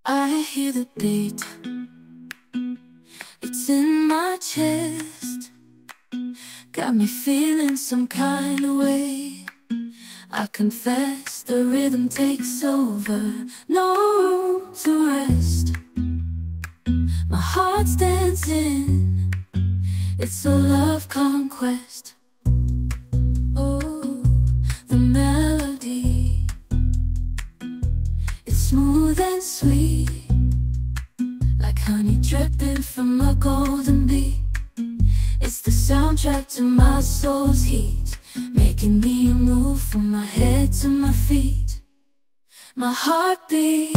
I hear the beat, it's in my chest, got me feeling some kind of way. I confess the rhythm takes over, no room to rest. My heart's dancing, it's a love conquest. Oh, the melody, it's smooth and sweet, like honey dripping from a golden bee. It's the soundtrack to my soul's heat, making me move from my head to my feet. My heartbeat